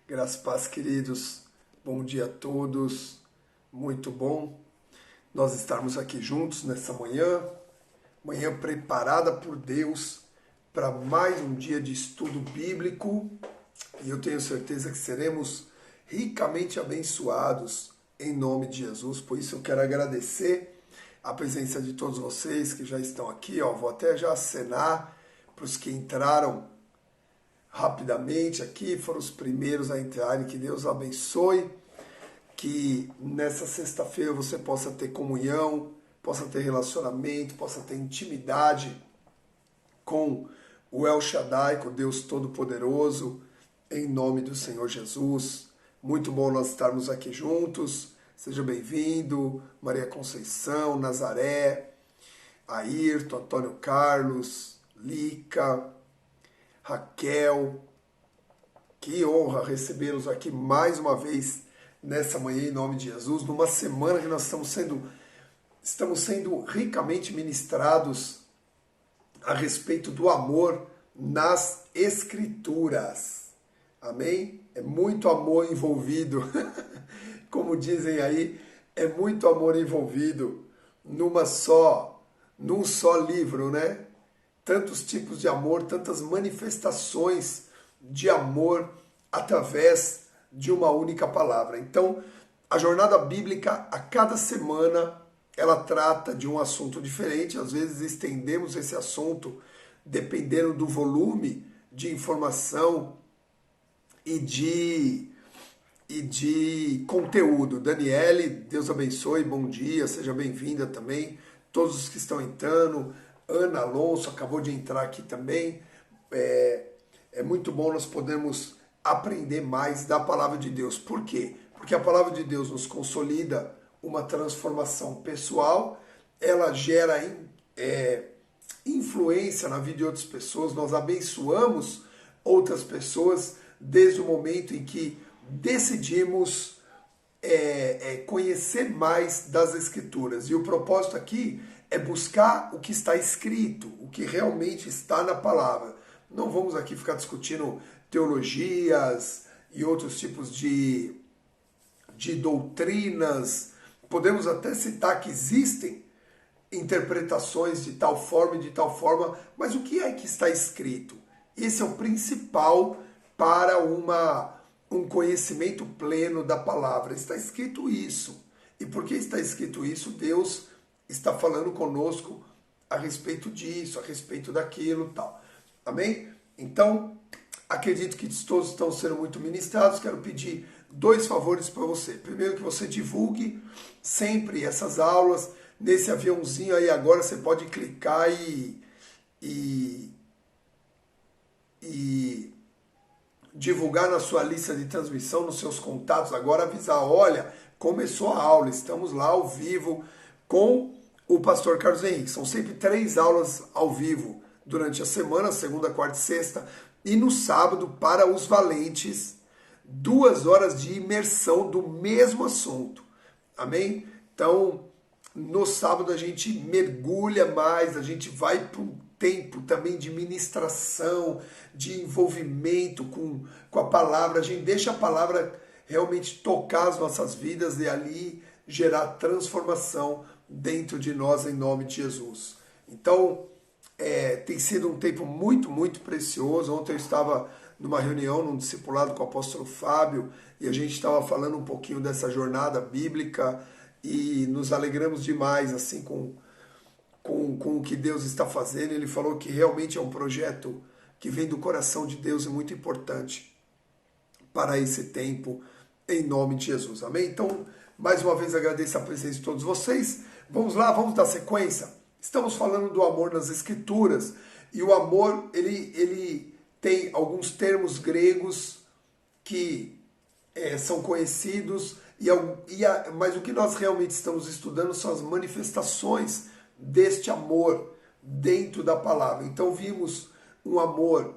Graças e paz, queridos. Bom dia a todos. Muito bom nós estarmos aqui juntos nessa manhã preparada por Deus para mais um dia de estudo bíblico. E eu tenho certeza que seremos ricamente abençoados em nome de Jesus. Por isso eu quero agradecer a presença de todos vocês que já estão aqui. Vou até já acenar para os que entraram rapidamente aqui, foram os primeiros a entrarem. Que Deus abençoe, que nessa sexta-feira você possa ter comunhão, possa ter relacionamento, possa ter intimidade com o El Shaddai, com Deus Todo-Poderoso, em nome do Senhor Jesus. Muito bom nós estarmos aqui juntos. Seja bem-vindo, Maria Conceição, Nazaré, Ayrton, Antônio Carlos, Lica, Raquel. Que honra recebê-los aqui mais uma vez nessa manhã em nome de Jesus, numa semana que nós estamos sendo ricamente ministrados a respeito do amor nas Escrituras. Amém? É muito amor envolvido, como dizem aí, é muito amor envolvido num só livro, né? Tantos tipos de amor, tantas manifestações de amor através de uma única palavra. Então, a jornada bíblica, a cada semana, ela trata de um assunto diferente. Às vezes estendemos esse assunto dependendo do volume de informação e de conteúdo. Daniele, Deus abençoe, bom dia, seja bem-vinda também. Todos os que estão entrando, Ana Alonso acabou de entrar aqui também. É muito bom nós podermos aprender mais da palavra de Deus. Por quê? Porque a palavra de Deus nos consolida uma transformação pessoal, ela gera influência na vida de outras pessoas, nós abençoamos outras pessoas desde o momento em que decidimos conhecer mais das Escrituras. E o propósito aqui é buscar o que está escrito, o que realmente está na palavra. Não vamos aqui ficar discutindo teologias e outros tipos de doutrinas. Podemos até citar que existem interpretações de tal forma e de tal forma, mas o que é que está escrito? Esse é o principal para um conhecimento pleno da palavra. Está escrito isso. E por que está escrito isso? Deus está falando conosco a respeito disso, a respeito daquilo, tal. Amém? Então, acredito que todos estão sendo muito ministrados. Quero pedir dois favores para você. Primeiro, que você divulgue sempre essas aulas. Nesse aviãozinho aí agora você pode clicar e divulgar na sua lista de transmissão, nos seus contatos. Agora avisar, olha, começou a aula, estamos lá ao vivo com o pastor Carlos Henrique. São sempre 3 aulas ao vivo durante a semana, segunda, quarta e sexta, e no sábado, para os valentes, 2 horas de imersão do mesmo assunto. Amém? Então, no sábado a gente mergulha mais, a gente vai para um tempo também de ministração, de envolvimento com a palavra. A gente deixa a palavra realmente tocar as nossas vidas e ali gerar transformação dentro de nós em nome de Jesus. Então, tem sido um tempo muito, muito precioso. Ontem eu estava numa reunião, num discipulado com o apóstolo Fábio, e a gente estava falando um pouquinho dessa jornada bíblica e nos alegramos demais assim com o que Deus está fazendo. Ele falou que realmente é um projeto que vem do coração de Deus e muito importante para esse tempo, em nome de Jesus. Amém? Então, mais uma vez agradeço a presença de todos vocês. Vamos lá, vamos dar sequência. Estamos falando do amor nas Escrituras, e o amor, ele tem alguns termos gregos que são conhecidos, mas o que nós realmente estamos estudando são as manifestações deste amor dentro da palavra. Então vimos um amor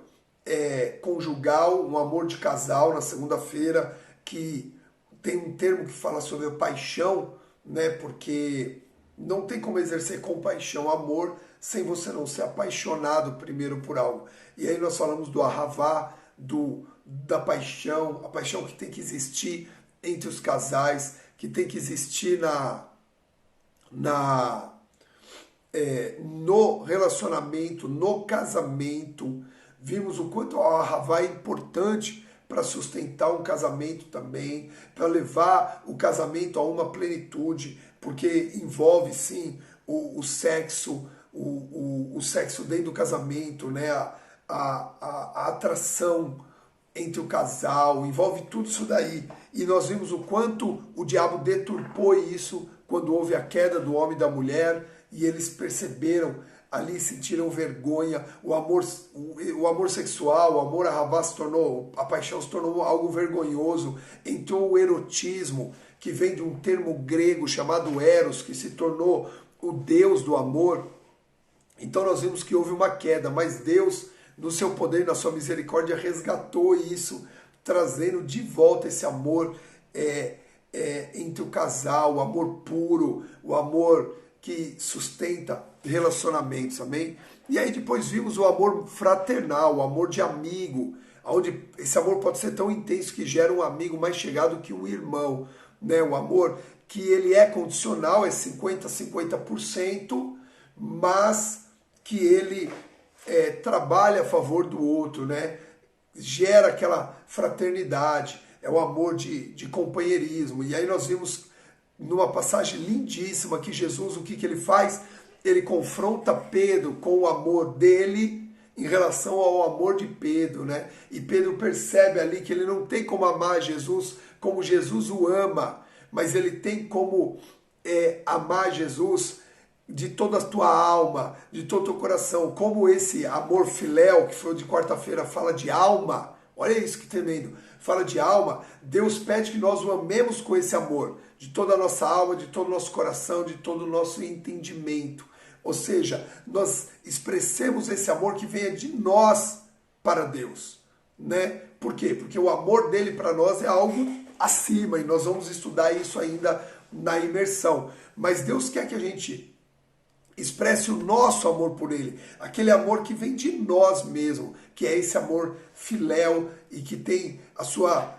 conjugal, um amor de casal na segunda-feira, que tem um termo que fala sobre a paixão, né? Porque não tem como exercer compaixão, amor, sem você não ser apaixonado primeiro por algo. E aí nós falamos do ahavá, do da paixão, a paixão que tem que existir entre os casais, que tem que existir no relacionamento, no casamento. Vimos o quanto a Ahavá é importante para sustentar um casamento também, para levar o casamento a uma plenitude, porque envolve sim o sexo, o sexo dentro do casamento, né? A atração entre o casal, envolve tudo isso daí. E nós vimos o quanto o diabo deturpou isso quando houve a queda do homem e da mulher, e eles perceberam ali, sentiram vergonha, o amor sexual, o amor Ahavá se tornou, a paixão se tornou algo vergonhoso, entrou o erotismo, que vem de um termo grego chamado eros, que se tornou o deus do amor. Então nós vimos que houve uma queda, mas Deus, no seu poder e na sua misericórdia, resgatou isso, trazendo de volta esse amor entre o casal, o amor puro, o amor que sustenta relacionamentos, amém? E aí depois vimos o amor fraternal, o amor de amigo, onde esse amor pode ser tão intenso que gera um amigo mais chegado que um irmão, né? O amor que ele é condicional, é 50-50%, mas que ele trabalha a favor do outro, né? Gera aquela fraternidade, é o amor de companheirismo. E aí nós vimos numa passagem lindíssima que Jesus, o que ele faz? Ele confronta Pedro com o amor dele em relação ao amor de Pedro, né? E Pedro percebe ali que ele não tem como amar Jesus como Jesus o ama, mas ele tem como amar Jesus de toda a tua alma, de todo o teu coração, como esse amor filéu, que foi de quarta-feira, fala de alma. Olha isso que tremendo, fala de alma. Deus pede que nós o amemos com esse amor, de toda a nossa alma, de todo o nosso coração, de todo o nosso entendimento. Ou seja, nós expressemos esse amor que venha de nós para Deus, né? Por quê? Porque o amor dele para nós é algo acima, e nós vamos estudar isso ainda na imersão. Mas Deus quer que a gente expresse o nosso amor por ele, aquele amor que vem de nós mesmos, que é esse amor filéu e que tem a sua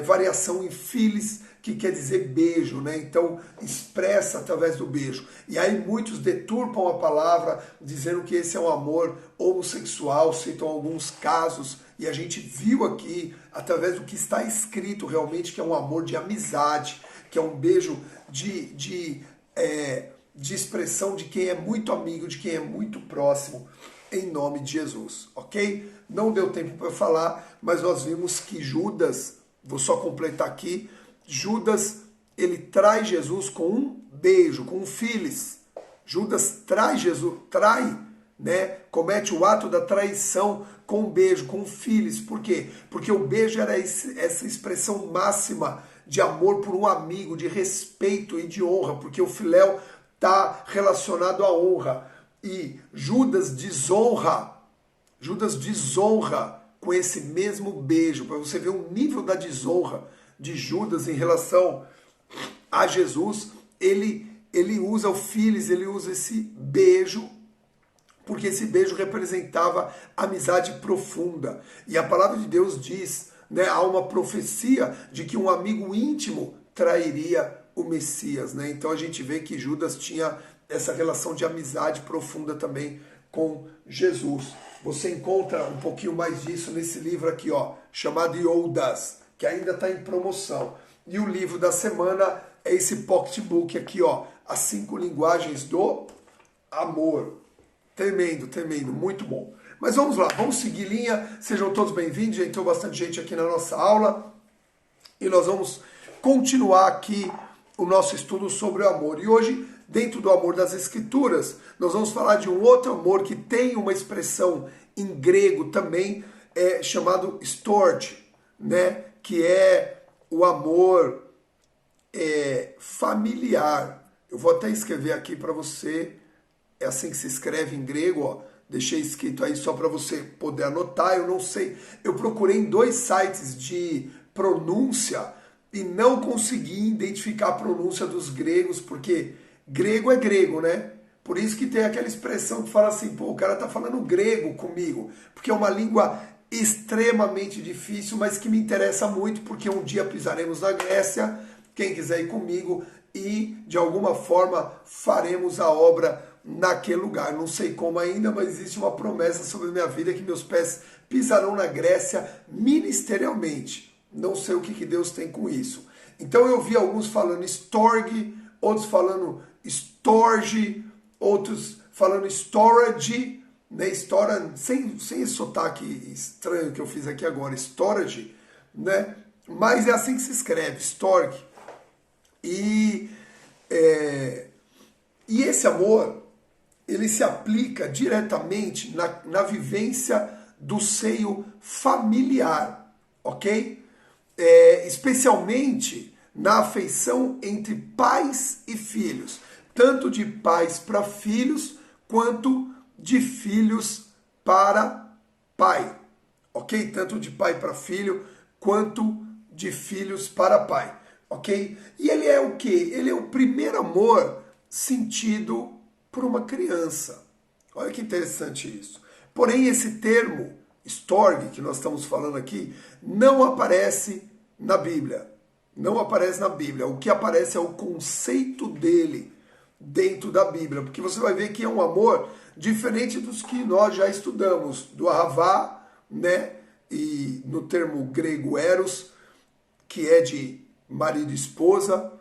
variação em filis, que quer dizer beijo, né? Então expressa através do beijo. E aí muitos deturpam a palavra, dizendo que esse é um amor homossexual, citam alguns casos, e a gente viu aqui, através do que está escrito realmente, que é um amor de amizade, que é um beijo de expressão de quem é muito amigo, de quem é muito próximo, em nome de Jesus, ok? Não deu tempo para falar, mas nós vimos que Judas, vou só completar aqui, Judas, ele traz Jesus com um beijo, com um filis. Judas traz Jesus, né? Comete o ato da traição com um beijo, com um filis. Por quê? Porque o beijo era essa expressão máxima de amor por um amigo, de respeito e de honra, porque o filéu está relacionado à honra. E Judas desonra com esse mesmo beijo, para você ver o nível da desonra de Judas em relação a Jesus. Ele usa o filis, ele usa esse beijo, porque esse beijo representava amizade profunda. E a palavra de Deus diz, né, há uma profecia de que um amigo íntimo trairia o Messias, né? Então a gente vê que Judas tinha essa relação de amizade profunda também com Jesus. Você encontra um pouquinho mais disso nesse livro aqui, ó, chamado Yudas, que ainda está em promoção. E o livro da semana é esse pocketbook aqui, ó, As 5 Linguagens do Amor. Tremendo, tremendo, muito bom. Mas vamos lá, vamos seguir linha. Sejam todos bem-vindos, já entrou bastante gente aqui na nossa aula. E nós vamos continuar aqui o nosso estudo sobre o amor. E hoje, dentro do amor das Escrituras, nós vamos falar de um outro amor que tem uma expressão em grego também, chamado storge, né? Que é o amor familiar. Eu vou até escrever aqui para você, é assim que se escreve em grego, ó. Deixei escrito aí só para você poder anotar. Eu não sei, eu procurei em 2 sites de pronúncia e não consegui identificar a pronúncia dos gregos, porque grego é grego, né? Por isso que tem aquela expressão que fala assim, pô, o cara tá falando grego comigo, porque é uma língua extremamente difícil, mas que me interessa muito, porque um dia pisaremos na Grécia, quem quiser ir comigo, e de alguma forma faremos a obra naquele lugar. Não sei como ainda, mas existe uma promessa sobre a minha vida que meus pés pisarão na Grécia ministerialmente. Não sei o que Deus tem com isso. Então eu vi alguns falando storge, outros falando storge, outros falando storage, né? Storage, sem esse sotaque estranho que eu fiz aqui agora, storage, né? Mas é assim que se escreve, storge. E esse amor, ele se aplica diretamente na vivência do seio familiar, ok? Especialmente na afeição entre pais e filhos, tanto de pais para filhos, quanto de filhos para pai, ok? Tanto de pai para filho, quanto de filhos para pai, ok? E ele é o quê? Ele é o primeiro amor sentido por uma criança. Olha que interessante isso. Porém, esse termo, storge, que nós estamos falando aqui, não aparece na Bíblia. Não aparece na Bíblia. O que aparece é o conceito dele dentro da Bíblia. Porque você vai ver que é um amor diferente dos que nós já estudamos. Do ahavá, né? E no termo grego eros, que é de marido e esposa.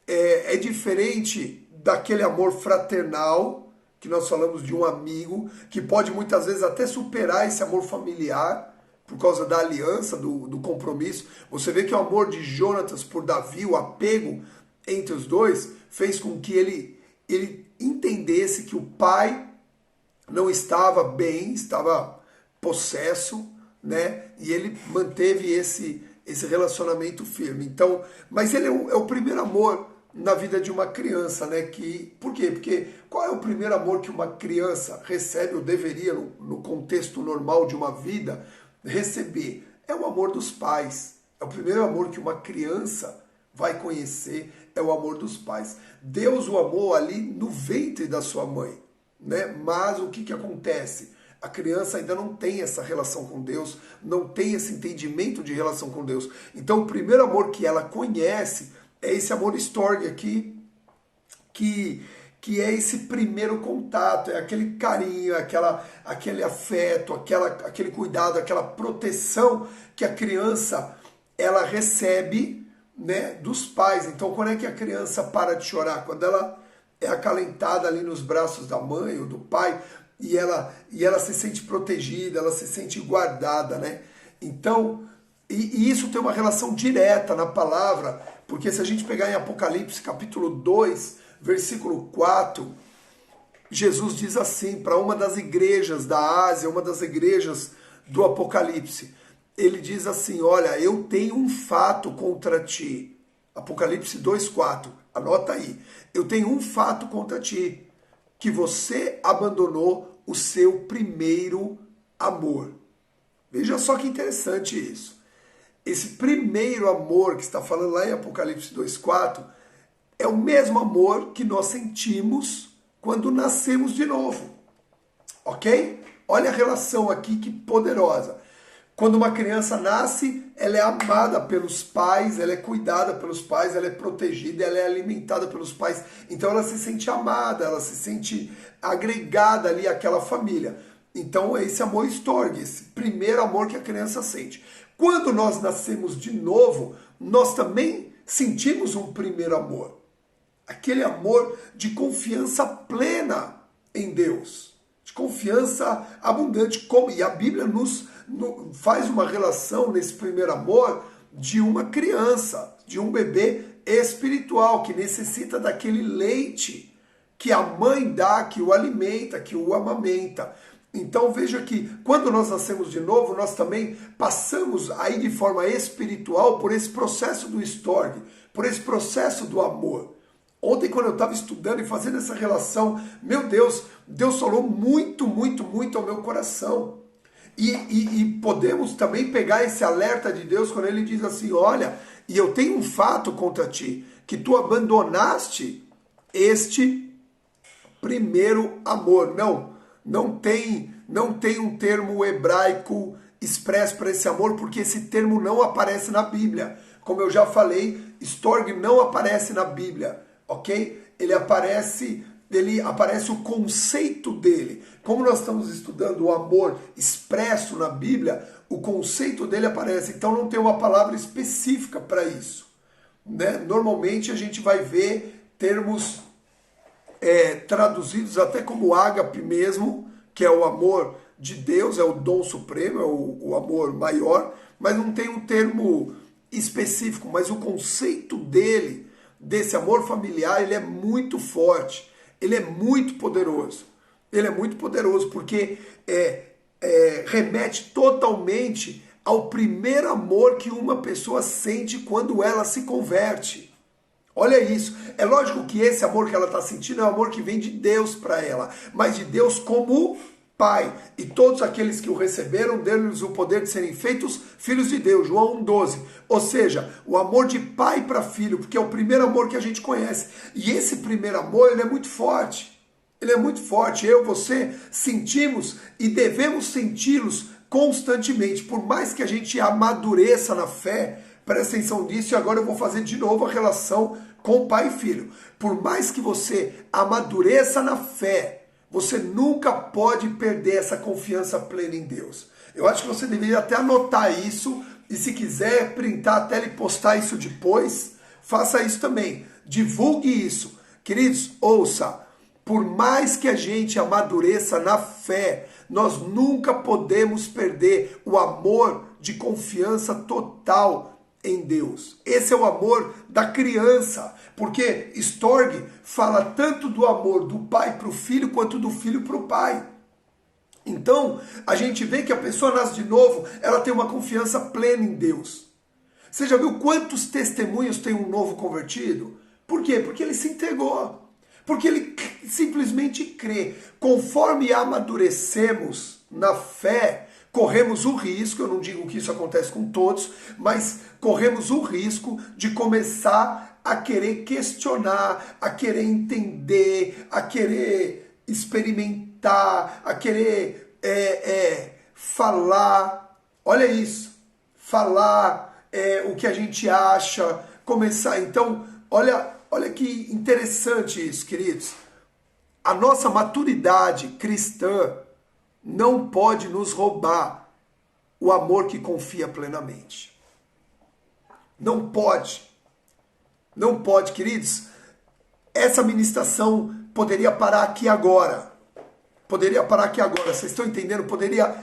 É diferente daquele amor fraternal, que nós falamos de um amigo, que pode muitas vezes até superar esse amor familiar, por causa da aliança, do compromisso. Você vê que o amor de Jonatas por Davi, o apego entre os dois, fez com que ele entendesse que o pai não estava bem, estava possesso, né? E ele manteve esse relacionamento firme. Então, mas ele é o primeiro amor na vida de uma criança, né? Por quê? Porque qual é o primeiro amor que uma criança recebe, ou deveria, no contexto normal de uma vida, receber? É o amor dos pais. É o primeiro amor que uma criança vai conhecer, é o amor dos pais. Deus o amou ali no ventre da sua mãe, né? Mas o que acontece? A criança ainda não tem essa relação com Deus, não tem esse entendimento de relação com Deus. Então o primeiro amor que ela conhece é esse amor storge aqui, que é esse primeiro contato, é aquele carinho, aquele afeto, aquele cuidado, aquela proteção que a criança ela recebe, né, dos pais. Então quando é que a criança para de chorar? Quando ela é acalentada ali nos braços da mãe ou do pai, e ela se sente protegida, ela se sente guardada, né? Então, e isso tem uma relação direta na palavra, porque se a gente pegar em Apocalipse capítulo 2, versículo 4, Jesus diz assim para uma das igrejas da Ásia, uma das igrejas do Apocalipse. Ele diz assim: olha, eu tenho um fato contra ti. Apocalipse 2,4, anota aí. Eu tenho um fato contra ti, que você abandonou o seu primeiro amor. Veja só que interessante isso. Esse primeiro amor que está falando lá em Apocalipse 2,4 é o mesmo amor que nós sentimos quando nascemos de novo. Ok? Olha a relação aqui que poderosa. Quando uma criança nasce, ela é amada pelos pais, ela é cuidada pelos pais, ela é protegida, ela é alimentada pelos pais. Então ela se sente amada, ela se sente agregada ali àquela família. Então é esse amor storge, esse primeiro amor que a criança sente. Quando nós nascemos de novo, nós também sentimos um primeiro amor. Aquele amor de confiança plena em Deus, de confiança abundante. E a Bíblia nos faz uma relação nesse primeiro amor de uma criança, de um bebê espiritual que necessita daquele leite que a mãe dá, que o alimenta, que o amamenta. Então veja que quando nós nascemos de novo, nós também passamos aí de forma espiritual por esse processo do storge, por esse processo do amor. Ontem, quando eu estava estudando e fazendo essa relação, meu Deus, Deus falou muito, muito, muito ao meu coração. E podemos também pegar esse alerta de Deus quando ele diz assim: olha, e eu tenho um fato contra ti, que tu abandonaste este primeiro amor. Não tem um termo hebraico expresso para esse amor, porque esse termo não aparece na Bíblia. Como eu já falei, Storge não aparece na Bíblia, ok? Ele aparece o conceito dele. Como nós estamos estudando o amor expresso na Bíblia, o conceito dele aparece. Então não tem uma palavra específica para isso, né? Normalmente a gente vai ver termos traduzidos até como ágape mesmo, que é o amor de Deus, é o dom supremo, é o amor maior, mas não tem um termo específico. Mas o conceito dele, desse amor familiar, ele é muito forte, ele é muito poderoso. Ele é muito poderoso porque remete totalmente ao primeiro amor que uma pessoa sente quando ela se converte. Olha isso. É lógico que esse amor que ela está sentindo é um amor que vem de Deus para ela, mas de Deus como Pai. E todos aqueles que o receberam, deram-lhes o poder de serem feitos filhos de Deus. João 1,12. Ou seja, o amor de pai para filho, porque é o primeiro amor que a gente conhece. E esse primeiro amor, ele é muito forte. Ele é muito forte. Eu, você, sentimos e devemos senti-los constantemente. Por mais que a gente amadureça na fé, presta atenção nisso, e agora eu vou fazer de novo a relação com pai e filho. Por mais que você amadureça na fé, você nunca pode perder essa confiança plena em Deus. Eu acho que você deveria até anotar isso, e se quiser printar a tela e postar isso depois, faça isso também. Divulgue isso. Queridos, ouça, por mais que a gente amadureça na fé, nós nunca podemos perder o amor de confiança total em Deus. Esse é o amor da criança, porque Storge fala tanto do amor do pai para o filho, quanto do filho para o pai. Então, a gente vê que a pessoa nasce de novo, ela tem uma confiança plena em Deus. Você já viu quantos testemunhos tem um novo convertido? Por quê? Porque ele se entregou. Porque ele simplesmente crê. Conforme amadurecemos na fé, corremos o risco, eu não digo que isso acontece com todos, mas corremos o risco de começar a querer questionar, a querer entender, a querer experimentar, a querer falar. Olha isso, falar o que a gente acha, começar. Então, olha que interessante isso, queridos. A nossa maturidade cristã não pode nos roubar o amor que confia plenamente. Não pode. Não pode, queridos. Essa ministração poderia parar aqui agora. Poderia parar aqui agora. Vocês estão entendendo? Poderia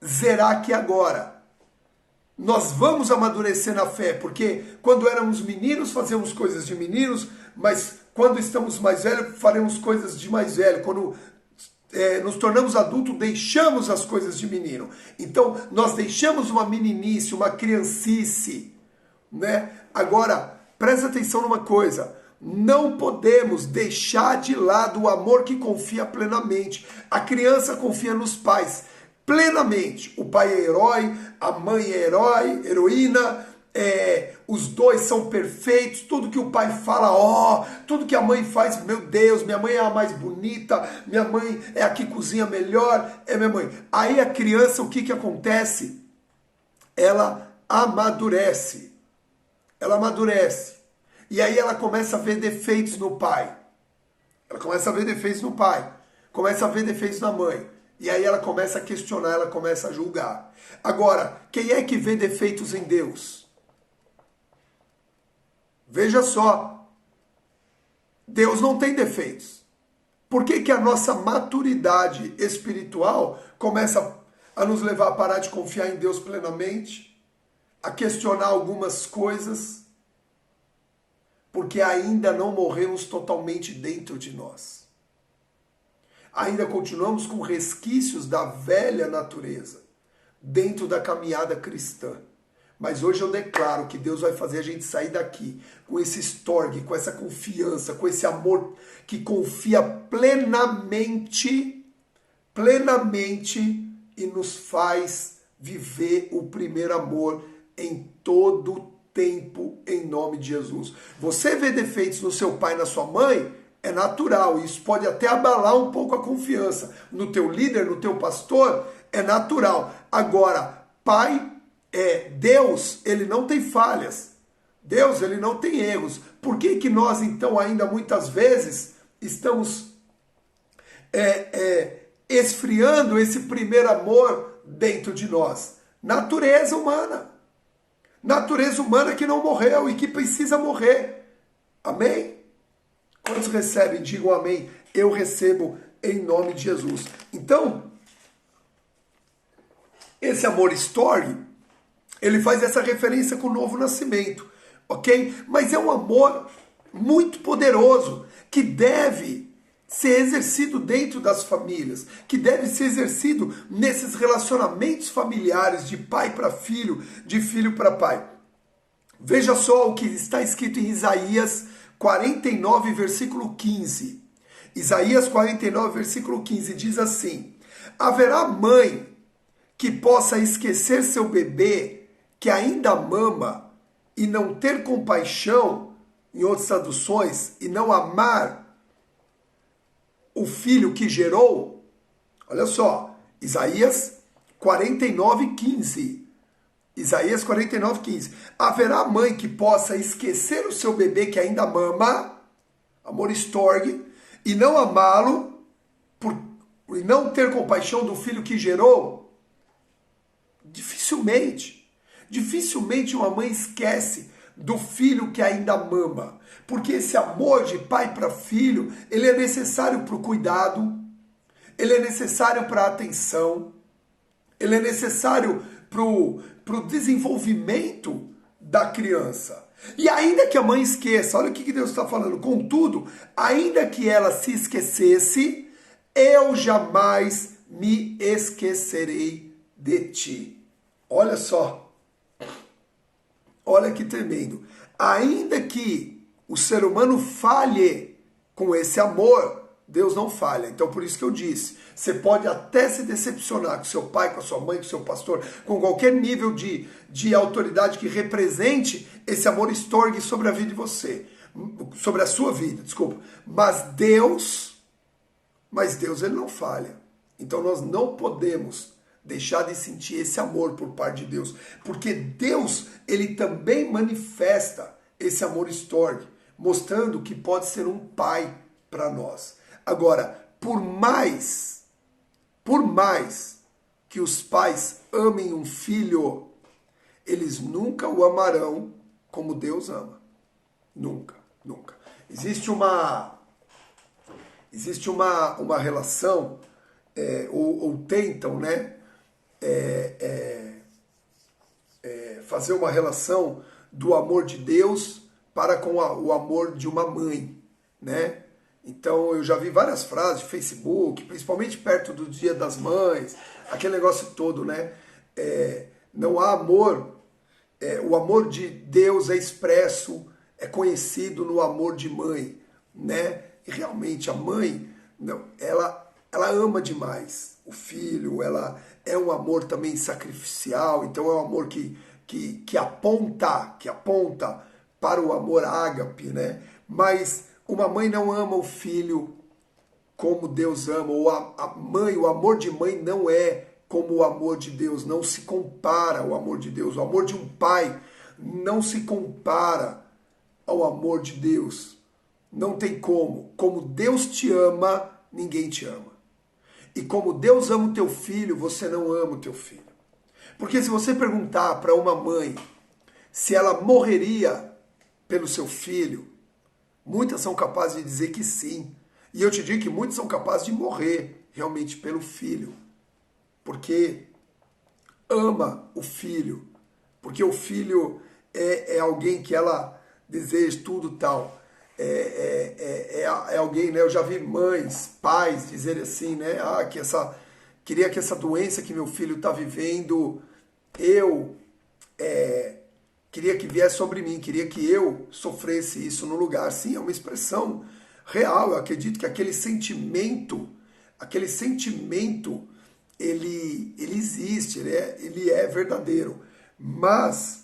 zerar aqui agora. Nós vamos amadurecer na fé, porque quando éramos meninos, fazíamos coisas de meninos, mas quando estamos mais velhos, faremos coisas de mais velho. Quando nos tornamos adultos, deixamos as coisas de menino. Então, nós deixamos uma meninice, uma criancice, né? Agora, presta atenção numa coisa. Não podemos deixar de lado o amor que confia plenamente. A criança confia nos pais plenamente. O pai é herói, a mãe é heroína, os dois são perfeitos, tudo que o pai fala, tudo que a mãe faz, meu Deus, minha mãe é a mais bonita, minha mãe é a que cozinha melhor, é minha mãe. Aí a criança, o que acontece? Ela amadurece. Ela amadurece. E aí ela começa a ver defeitos no pai. Ela começa a ver defeitos no pai. Começa a ver defeitos na mãe. E aí ela começa a questionar, ela começa a julgar. Agora, quem é que vê defeitos em Deus? Veja só. Deus não tem defeitos. Por que a nossa maturidade espiritual começa a nos levar a parar de confiar em Deus plenamente? A questionar algumas coisas? Porque ainda não morremos totalmente dentro de nós. Ainda continuamos com resquícios da velha natureza dentro da caminhada cristã. Mas hoje eu declaro que Deus vai fazer a gente sair daqui com esse Storge, com essa confiança, com esse amor que confia plenamente e nos faz viver o primeiro amor em todo o tempo, em nome de Jesus. Você vê defeitos no seu pai e na sua mãe, é natural, isso pode até abalar um pouco a confiança. No teu líder, no teu pastor, é natural. Agora, Pai, Deus, ele não tem falhas. Deus, ele não tem erros. Por que que nós, então, ainda muitas vezes estamos esfriando esse primeiro amor dentro de nós? Natureza humana. Natureza humana que não morreu e que precisa morrer. Amém? Quantos recebem? Digam amém. Eu recebo em nome de Jesus. Então, esse amor story, ele faz essa referência com o novo nascimento, ok? Mas é um amor muito poderoso, que deve ser exercido dentro das famílias, que deve ser exercido nesses relacionamentos familiares, de pai para filho, de filho para pai. Veja só o que está escrito em Isaías 49, versículo 15. Isaías 49, versículo 15 diz assim: haverá mãe que possa esquecer seu bebê que ainda mama e não ter compaixão, em outras traduções, e não amar o filho que gerou? Olha só, Isaías 49, 15. Isaías 49, 15. Haverá mãe que possa esquecer o seu bebê que ainda mama, amor estorgue, e não amá-lo, e não ter compaixão do filho que gerou? Dificilmente uma mãe esquece do filho que ainda mama, porque esse amor de pai para filho, ele é necessário para o cuidado, ele é necessário para a atenção, ele é necessário para o desenvolvimento da criança. E ainda que a mãe esqueça, olha o que Deus está falando, contudo, ainda que ela se esquecesse, eu jamais me esquecerei de ti. Olha só, olha que tremendo. Ainda que o ser humano falhe com esse amor, Deus não falha. Então por isso que eu disse, você pode até se decepcionar com seu pai, com a sua mãe, com o seu pastor, com qualquer nível de autoridade que represente esse amor estorgue sobre a vida de você, sobre a sua vida, desculpa. Mas Deus ele não falha. Então nós não podemos deixar de sentir esse amor por parte de Deus, porque Deus, ele também manifesta esse amor estorgue, mostrando que pode ser um pai para nós. Agora, por mais que os pais amem um filho, eles nunca o amarão como Deus ama. Nunca, nunca. Existe uma relação, ou tentam, né, fazer uma relação do amor de Deus para com o amor de uma mãe, né? Então eu já vi várias frases de Facebook, principalmente perto do Dia das Mães, aquele negócio todo, né? Não há amor, o amor de Deus é expresso, é conhecido no amor de mãe, né? E realmente a mãe, não, ela ama demais o filho, ela é um amor também sacrificial, então é um amor que aponta para o amor ágape, né? Mas uma mãe não ama o filho como Deus ama, ou a mãe, o amor de mãe não é como o amor de Deus, não se compara ao amor de Deus. O amor de um pai não se compara ao amor de Deus. Não tem como. Como Deus te ama, ninguém te ama. E como Deus ama o teu filho, você não ama o teu filho. Porque se você perguntar para uma mãe se ela morreria pelo seu filho, muitas são capazes de dizer que sim. E eu te digo que muitos são capazes de morrer realmente pelo filho. Porque ama o filho. Porque o filho é alguém que ela deseja tudo tal. É alguém, né? Eu já vi mães, pais dizerem assim, né? Queria que essa doença que meu filho está vivendo, queria que viesse sobre mim, queria que eu sofresse isso no lugar. Sim, é uma expressão real. Eu acredito que aquele sentimento, ele existe, ele é verdadeiro. Mas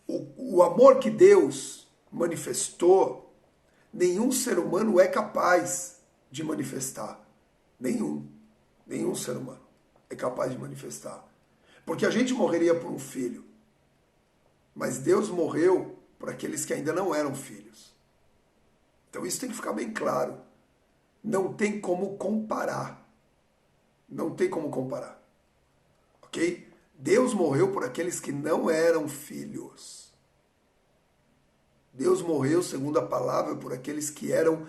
o amor que Deus manifestou, nenhum ser humano é capaz de manifestar. Nenhum ser humano é capaz de manifestar. Porque a gente morreria por um filho, mas Deus morreu por aqueles que ainda não eram filhos. Então isso tem que ficar bem claro. Não tem como comparar. Não tem como comparar. Ok? Deus morreu por aqueles que não eram filhos. Deus morreu, segundo a palavra, por aqueles que eram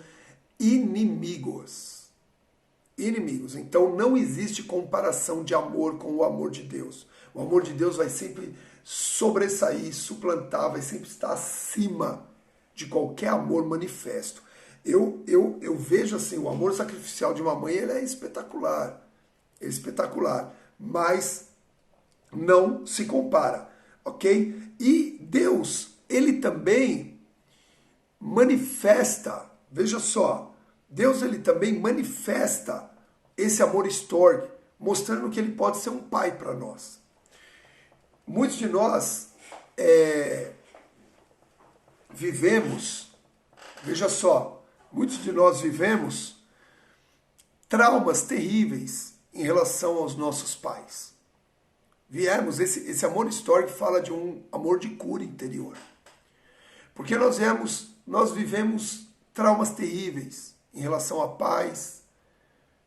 inimigos. Inimigos. Então não existe comparação de amor com o amor de Deus. O amor de Deus vai sempre sobressair, suplantar, vai sempre estar acima de qualquer amor manifesto. Eu vejo assim, o amor sacrificial de uma mãe, ele é espetacular. É espetacular. Mas não se compara, ok? E Deus, ele também manifesta, veja só, Deus ele também manifesta esse amor storge, mostrando que ele pode ser um pai para nós. Muitos de nós vivemos, veja só, muitos de nós vivemos traumas terríveis em relação aos nossos pais. Esse amor storge fala de um amor de cura interior. Porque nós vivemos traumas terríveis em relação a pais,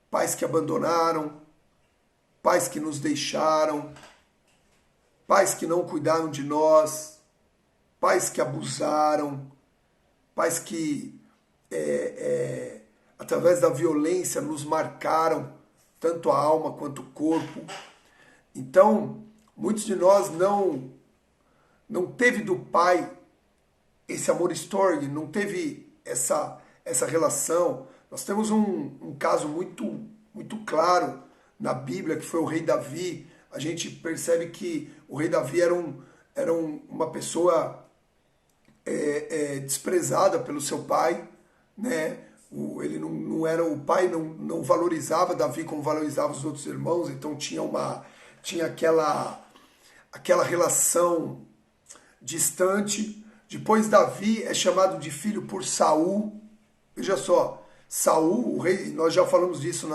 pais que abandonaram, pais que nos deixaram, pais que não cuidaram de nós, pais que abusaram, pais que, através da violência, nos marcaram, tanto a alma quanto o corpo. Então, muitos de nós não teve do pai esse amor storge, não teve essa relação. Nós temos um caso muito claro na Bíblia, que foi o rei Davi. A gente percebe que o rei Davi era uma pessoa desprezada pelo seu pai, né? Ele não era, o pai não valorizava Davi como valorizava os outros irmãos, então tinha aquela relação distante. Depois Davi é chamado de filho por Saul. Veja só, Saul, o rei, nós já falamos disso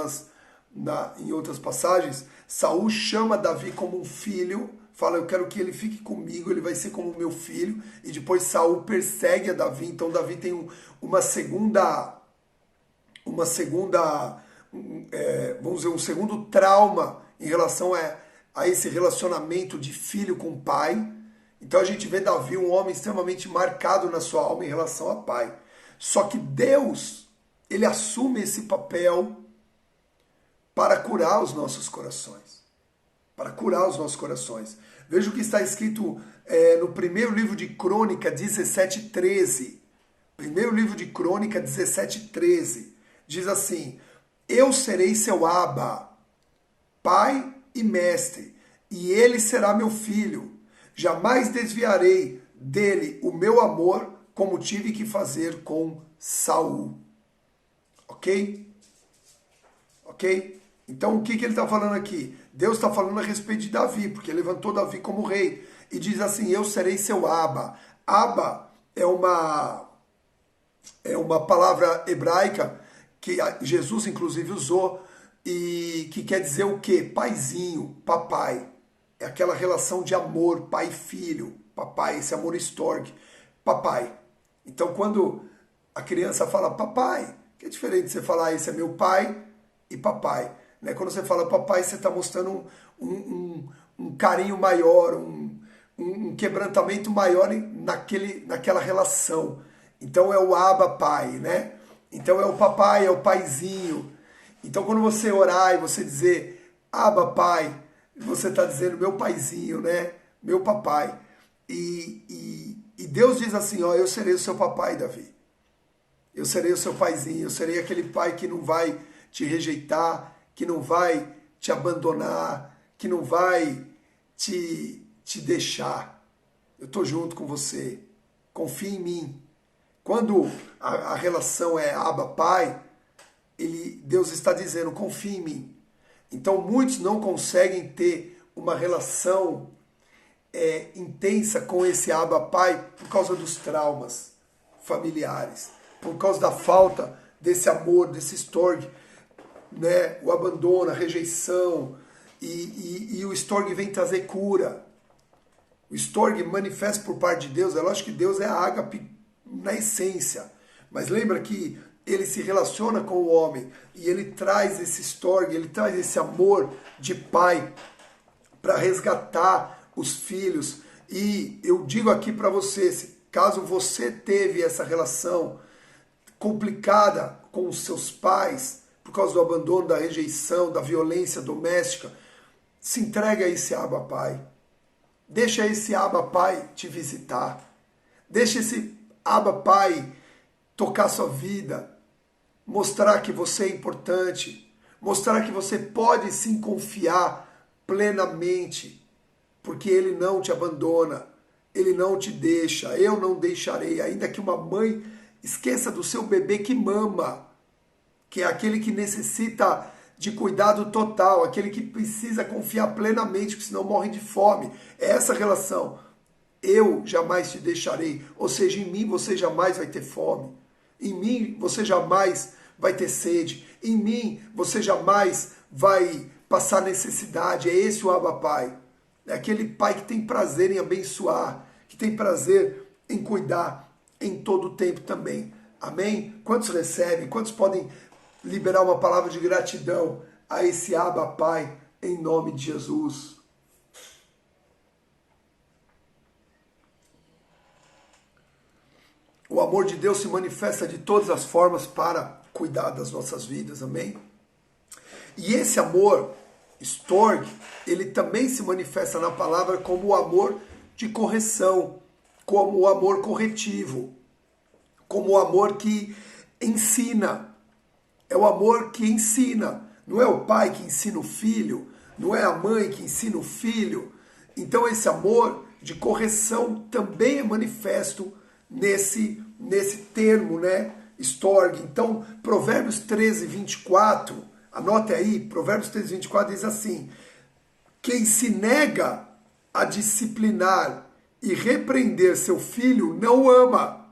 em outras passagens. Saul chama Davi como um filho, fala, eu quero que ele fique comigo, ele vai ser como meu filho. E depois Saul persegue a Davi, então Davi tem uma segunda, vamos dizer, um segundo trauma em relação a esse relacionamento de filho com pai. Então a gente vê Davi, um homem extremamente marcado na sua alma em relação a pai. Só que Deus, ele assume esse papel para curar os nossos corações. Para curar os nossos corações. Veja o que está escrito no primeiro livro de Crônica 17:13. Primeiro livro de Crônica 17:13. Diz assim, eu serei seu Abba, pai e mestre, e ele será meu filho. Jamais desviarei dele o meu amor, como tive que fazer com Saul. Ok? Ok? Então o que ele está falando aqui? Deus está falando a respeito de Davi, porque levantou Davi como rei. E diz assim, eu serei seu Abba. Abba é uma palavra hebraica que Jesus inclusive usou e que quer dizer o quê? Paizinho, papai. É aquela relação de amor, pai e filho, papai, esse amor storge, papai. Então quando a criança fala papai, que é diferente de você falar esse é meu pai e papai. Né? Quando você fala papai, você está mostrando um carinho maior, um quebrantamento maior naquela relação. Então é o Abba pai, né? Então é o papai, é o paizinho. Então quando você orar e você dizer Abba pai, você está dizendo meu paizinho, né? Meu papai. E Deus diz assim, ó, eu serei o seu papai, Davi. Eu serei o seu paizinho, eu serei aquele pai que não vai te rejeitar, que não vai te abandonar, que não vai te deixar. Eu estou junto com você. Confia em mim. Quando a relação é Abba pai, Deus está dizendo, confia em mim. Então muitos não conseguem ter uma relação intensa com esse Abba pai por causa dos traumas familiares, por causa da falta desse amor, desse storge, né? O abandono, a rejeição e o Storg vem trazer cura. O Storg manifesta por parte de Deus. É lógico que Deus é a ágape na essência. Mas lembra que ele se relaciona com o homem e ele traz esse Storg, ele traz esse amor de pai para resgatar os filhos. E eu digo aqui para você, caso você teve essa relação complicada com os seus pais, por causa do abandono, da rejeição, da violência doméstica, se entregue a esse Abba Pai. Deixa esse Abba Pai te visitar. Deixa esse Abba Pai tocar sua vida. Mostrar que você é importante. Mostrar que você pode sim confiar plenamente. Porque Ele não te abandona. Ele não te deixa. Eu não deixarei. Ainda que uma mãe esqueça do seu bebê que mama. Que é aquele que necessita de cuidado total, aquele que precisa confiar plenamente, porque senão morre de fome. É essa relação. Eu jamais te deixarei. Ou seja, em mim você jamais vai ter fome. Em mim você jamais vai ter sede. Em mim você jamais vai passar necessidade. É esse o Abba Pai. É aquele pai que tem prazer em abençoar, que tem prazer em cuidar em todo o tempo também. Amém? Quantos recebem? Quantos podem liberar uma palavra de gratidão a esse Abba Pai, em nome de Jesus? O amor de Deus se manifesta de todas as formas para cuidar das nossas vidas, amém? E esse amor, Storg, ele também se manifesta na palavra como o amor de correção, como o amor corretivo, como o amor que ensina. É o amor que ensina. Não é o pai que ensina o filho, não é a mãe que ensina o filho. Então esse amor de correção também é manifesto nesse termo, né? Storg. Então, Provérbios 13, 24, anote aí, Provérbios 13, 24 diz assim: quem se nega a disciplinar e repreender seu filho não ama.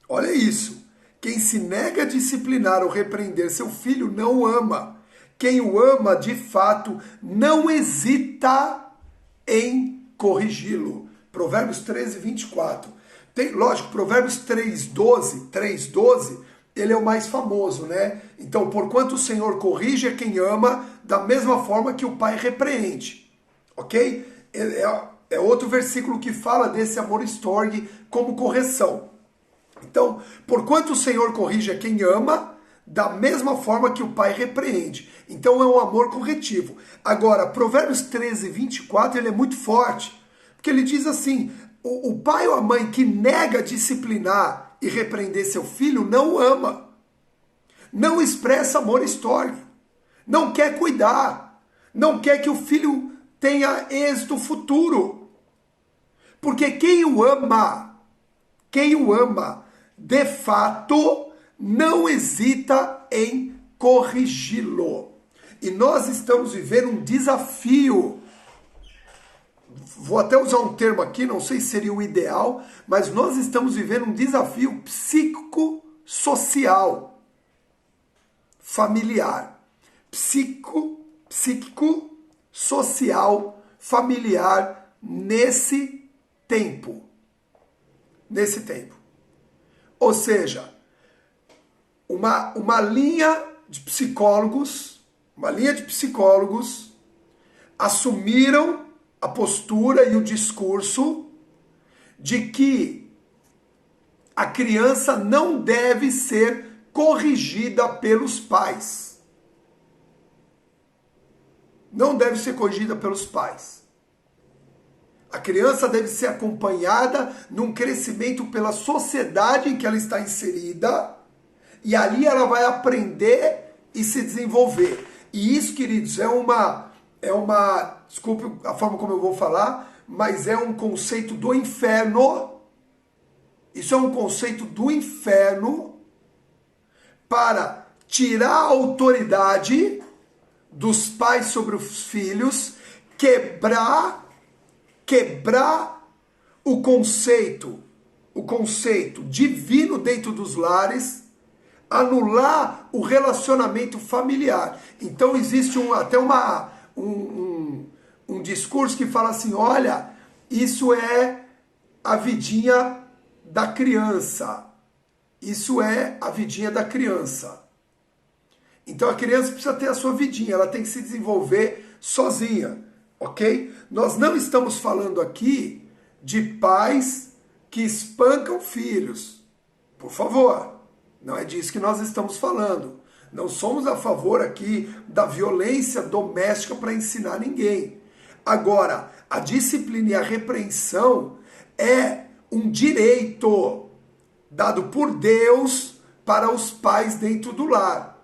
Olha isso. Quem se nega a disciplinar ou repreender seu filho não ama. Quem o ama, de fato, não hesita em corrigi-lo. Provérbios 13, 24. Lógico, Provérbios 3:12, ele é o mais famoso, né? Então, porquanto o Senhor corrige a quem ama, da mesma forma que o pai repreende. Ok? É outro versículo que fala desse amor Storg como correção. Então, porquanto o Senhor corrige a quem ama, da mesma forma que o pai repreende. Então é um amor corretivo. Agora, Provérbios 13, 24, ele é muito forte. Porque ele diz assim: o pai ou a mãe que nega disciplinar e repreender seu filho não ama. Não expressa amor Storg. Não quer cuidar. Não quer que o filho tenha êxito futuro. Porque quem o ama, de fato, não hesita em corrigi-lo. E nós estamos vivendo um desafio. Vou até usar um termo aqui, não sei se seria o ideal, mas nós estamos vivendo um desafio psicossocial, familiar. Psíquico, social, familiar, nesse tempo. Ou seja, uma linha de psicólogos assumiram a postura e o discurso de que a criança não deve ser corrigida pelos pais. Não deve ser corrigida pelos pais. A criança deve ser acompanhada num crescimento pela sociedade em que ela está inserida, e ali ela vai aprender e se desenvolver. E isso, queridos, desculpe a forma como eu vou falar, mas é um conceito do inferno. Isso é um conceito do inferno para tirar a autoridade dos pais sobre os filhos, quebrar o conceito divino dentro dos lares, anular o relacionamento familiar. Então existe até uma um discurso que fala assim, olha, isso é a vidinha da criança. Isso é a vidinha da criança. Então a criança precisa ter a sua vidinha, ela tem que se desenvolver sozinha, ok? Nós não estamos falando aqui de pais que espancam filhos. Por favor, não é disso que nós estamos falando. Não somos a favor aqui da violência doméstica para ensinar ninguém. Agora, a disciplina e a repreensão é um direito dado por Deus para os pais dentro do lar.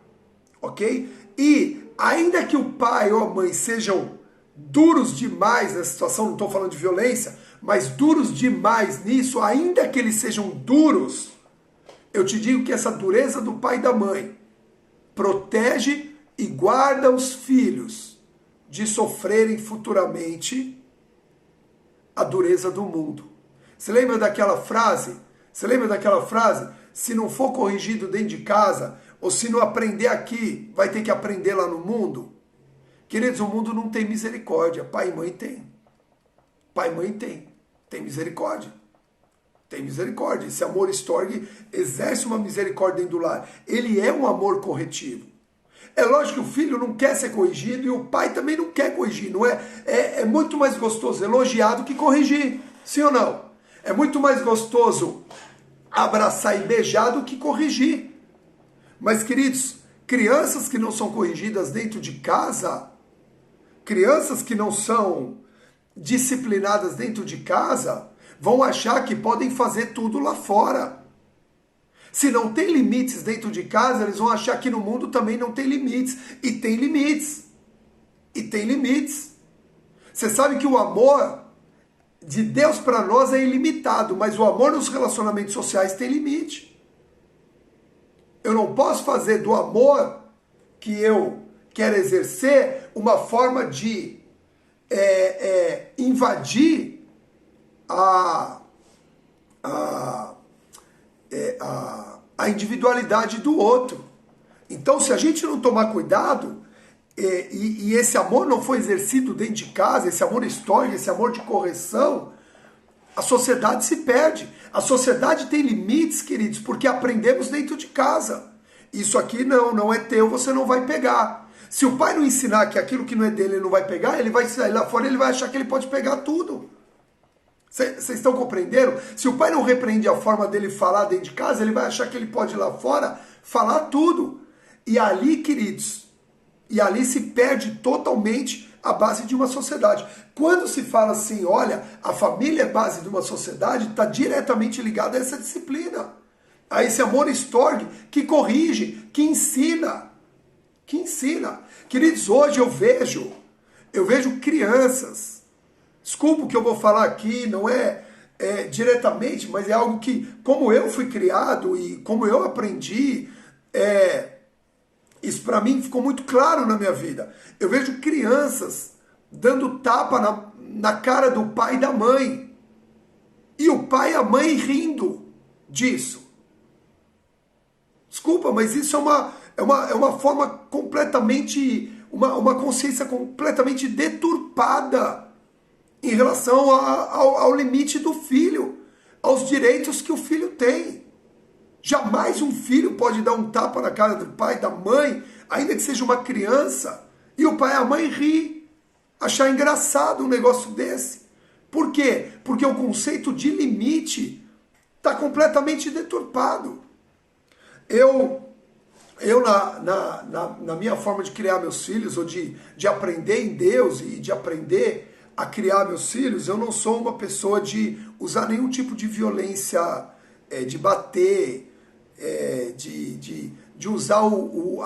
Ok? E ainda que o pai ou a mãe sejam duros demais nessa situação, não estou falando de violência, mas duros demais nisso, ainda que eles sejam duros, eu te digo que essa dureza do pai e da mãe protege e guarda os filhos de sofrerem futuramente a dureza do mundo. Você lembra daquela frase? Se não for corrigido dentro de casa, ou se não aprender aqui, vai ter que aprender lá no mundo? Queridos, o mundo não tem misericórdia. Pai e mãe tem. Pai e mãe tem. Tem misericórdia. Tem misericórdia. Esse amor Storg exerce uma misericórdia dentro do lar. Ele é um amor corretivo. É lógico que o filho não quer ser corrigido e o pai também não quer corrigir, não é? É muito mais gostoso elogiar do que corrigir. Sim ou não? É muito mais gostoso abraçar e beijar do que corrigir. Mas, queridos, crianças que não são corrigidas dentro de casa, crianças que não são disciplinadas dentro de casa, vão achar que podem fazer tudo lá fora. Se não tem limites dentro de casa, eles vão achar que no mundo também não tem limites. E tem limites. E tem limites. Você sabe que o amor de Deus para nós é ilimitado, mas o amor nos relacionamentos sociais tem limite. Eu não posso fazer do amor que eu quero exercer uma forma de invadir a individualidade do outro. Então, se a gente não tomar cuidado, e esse amor não for exercido dentro de casa, esse amor histórico, esse amor de correção, a sociedade se perde. A sociedade tem limites, queridos, porque aprendemos dentro de casa. Isso aqui não é teu, você não vai pegar. Se o pai não ensinar que aquilo que não é dele ele não vai pegar, ele vai sair lá fora e ele vai achar que ele pode pegar tudo. Vocês estão compreendendo? Se o pai não repreende a forma dele falar dentro de casa, ele vai achar que ele pode ir lá fora falar tudo. E ali, queridos, se perde totalmente a base de uma sociedade. Quando se fala assim, olha, a família é base de uma sociedade, está diretamente ligada a essa disciplina. A esse amor Storg que corrige, que ensina. Queridos, hoje eu vejo crianças. Desculpa o que eu vou falar aqui, não é diretamente, mas é algo que, como eu fui criado e como eu aprendi, isso para mim ficou muito claro na minha vida. Eu vejo crianças dando tapa na cara do pai e da mãe. E o pai e a mãe rindo disso. Desculpa, mas isso é uma forma completamente, uma consciência completamente deturpada em relação ao limite do filho, aos direitos que o filho tem. Jamais um filho pode dar um tapa na cara do pai, da mãe, ainda que seja uma criança, e o pai e a mãe rir, achar engraçado um negócio desse. Por quê? Porque o conceito de limite está completamente deturpado. Eu na minha forma de criar meus filhos, ou de aprender em Deus e de aprender a criar meus filhos, eu não sou uma pessoa de usar nenhum tipo de violência, de bater, de usar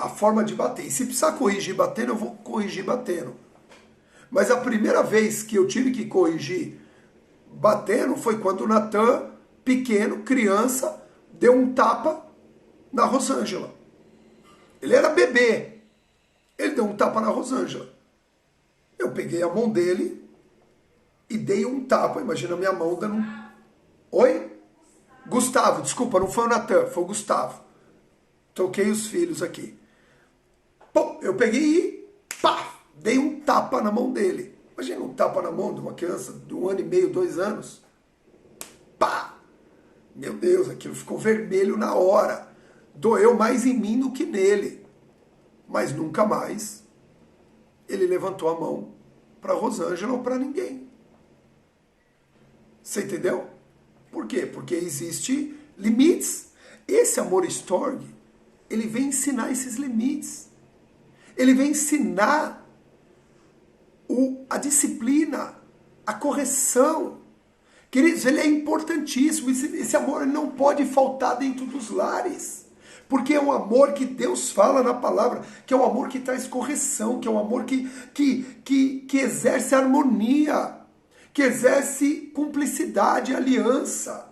a forma de bater. E se precisar corrigir batendo, eu vou corrigir batendo. Mas a primeira vez que eu tive que corrigir batendo foi quando o Natan, pequeno, criança, deu um tapa na Rosângela. Ele era bebê. Ele deu um tapa na Rosângela. Eu peguei a mão dele e dei um tapa. Imagina a minha mão dando um... Oi? Gustavo, desculpa, não foi o Natan, foi o Gustavo. Troquei os filhos aqui. Pô, eu peguei e pá, dei um tapa tapa na mão dele. Imagina um tapa na mão de uma criança de 1 ano e meio, 2 anos. Pá! Meu Deus, aquilo ficou vermelho na hora. Doeu mais em mim do que nele. Mas nunca mais ele levantou a mão para Rosângela ou para ninguém. Você entendeu? Por quê? Porque existe limites. Esse Amor Storg, ele vem ensinar esses limites. Ele vem ensinar a disciplina, a correção. Queridos, ele é importantíssimo. Esse amor ele não pode faltar dentro dos lares. Porque é um amor que Deus fala na palavra, que é um amor que traz correção, que é um amor que exerce harmonia, que exerce cumplicidade, aliança.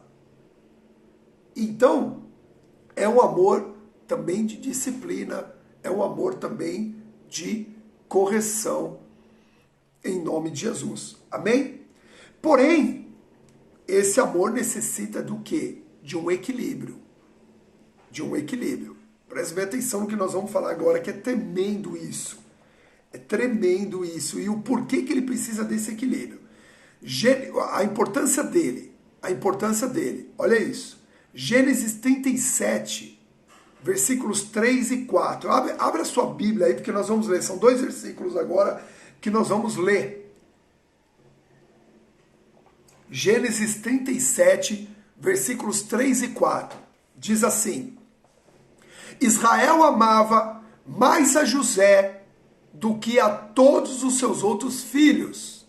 Então, é um amor também de disciplina, é um amor também de correção, em nome de Jesus. Amém? Porém, esse amor necessita do quê? De um equilíbrio. De um equilíbrio. Preste bem atenção no que nós vamos falar agora, que é tremendo isso. É tremendo isso. E o porquê que ele precisa desse equilíbrio. A importância dele. Olha isso. Gênesis 37, versículos 3 e 4. Abre a sua Bíblia aí, porque nós vamos ler. São 2 versículos agora que nós vamos ler. Gênesis 37, versículos 3 e 4. Diz assim: Israel amava mais a José do que a todos os seus outros filhos,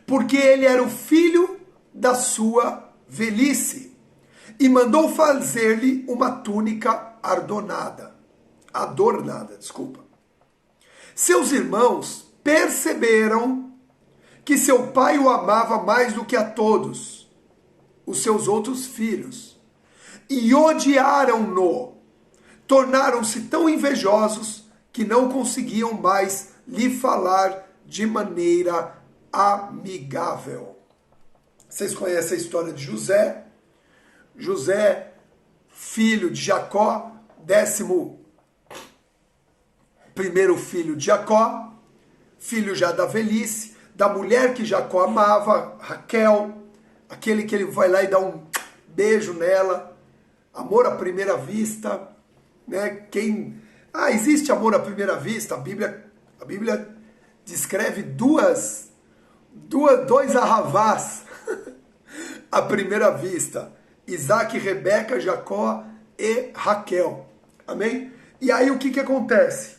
porque ele era o filho da sua velhice, e mandou fazer-lhe uma túnica adornada. Seus irmãos perceberam que seu pai o amava mais do que a todos os seus outros filhos, e odiaram-no. Tornaram-se tão invejosos que não conseguiam mais lhe falar de maneira amigável. Vocês conhecem a história de José? José, filho de Jacó, 11º filho de Jacó, filho já da velhice, da mulher que Jacó amava, Raquel, aquele que ele vai lá e dá um beijo nela, amor à primeira vista, né? Existe amor à primeira vista? A Bíblia descreve dois arravás à primeira vista. Isaac, Rebeca, Jacó e Raquel. Amém? E aí o que acontece?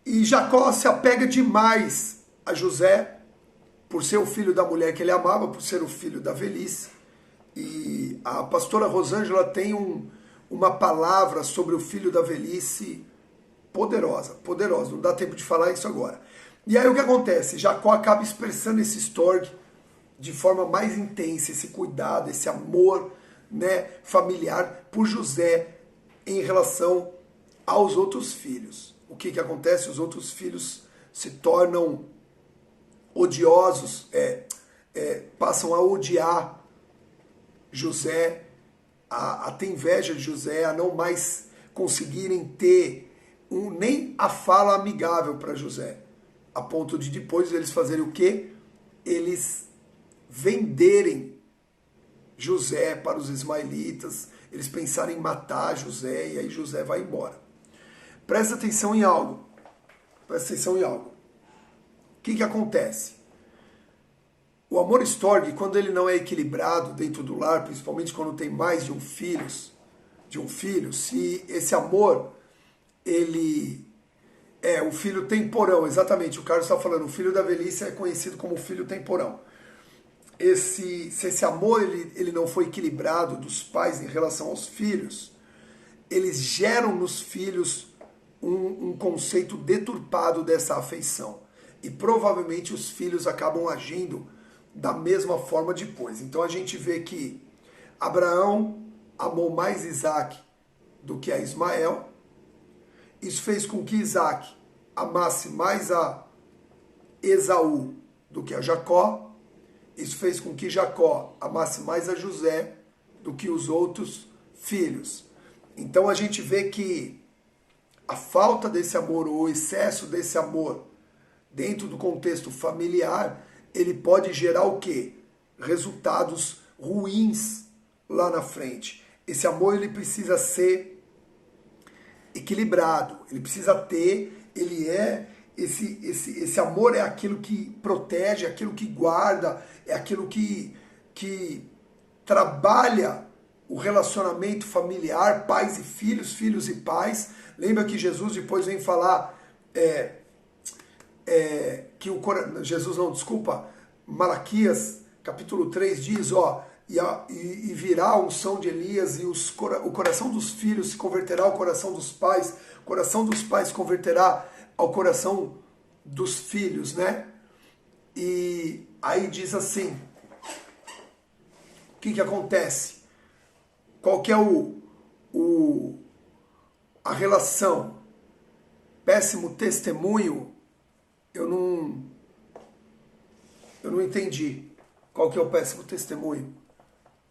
E Jacó se apega demais a José, por ser o filho da mulher que ele amava, por ser o filho da velhice. E a pastora Rosângela tem uma palavra sobre o filho da velhice poderosa, não dá tempo de falar isso agora. E aí o que acontece? Jacó acaba expressando esse storge de forma mais intensa, esse cuidado, esse amor, né, familiar por José em relação aos outros filhos. O que acontece? Os outros filhos se tornam odiosos, passam a odiar José, a ter inveja de José, a não mais conseguirem ter nem a fala amigável para José, a ponto de depois eles fazerem o quê? Eles venderem José para os ismaelitas, eles pensarem em matar José, e aí José vai embora. Presta atenção em algo. O que acontece? O amor storge, quando ele não é equilibrado dentro do lar, principalmente quando tem mais de um filho, se esse amor, o filho temporão, exatamente, o Carlos está falando, o filho da velhice é conhecido como filho temporão. Se esse amor ele não foi equilibrado dos pais em relação aos filhos, eles geram nos filhos um conceito deturpado dessa afeição. E provavelmente os filhos acabam agindo da mesma forma depois. Então a gente vê que Abraão amou mais Isaac do que a Ismael. Isso fez com que Isaac amasse mais a Esaú do que a Jacó. Isso fez com que Jacó amasse mais a José do que os outros filhos. Então a gente vê que A falta desse amor ou o excesso desse amor dentro do contexto familiar, ele pode gerar o quê? Resultados ruins lá na frente. Esse amor ele precisa ser equilibrado, ele precisa ter, esse amor é aquilo que protege, é aquilo que guarda, é aquilo que trabalha o relacionamento familiar, pais e filhos, filhos e pais. Lembra que Jesus depois vem falar Malaquias capítulo 3 diz, e virá a unção de Elias e o coração dos filhos se converterá ao coração dos pais, o coração dos pais se converterá ao coração dos filhos, né? E aí diz assim, o que acontece? Qual que é a relação? Péssimo testemunho, eu não entendi. Qual que é o péssimo testemunho?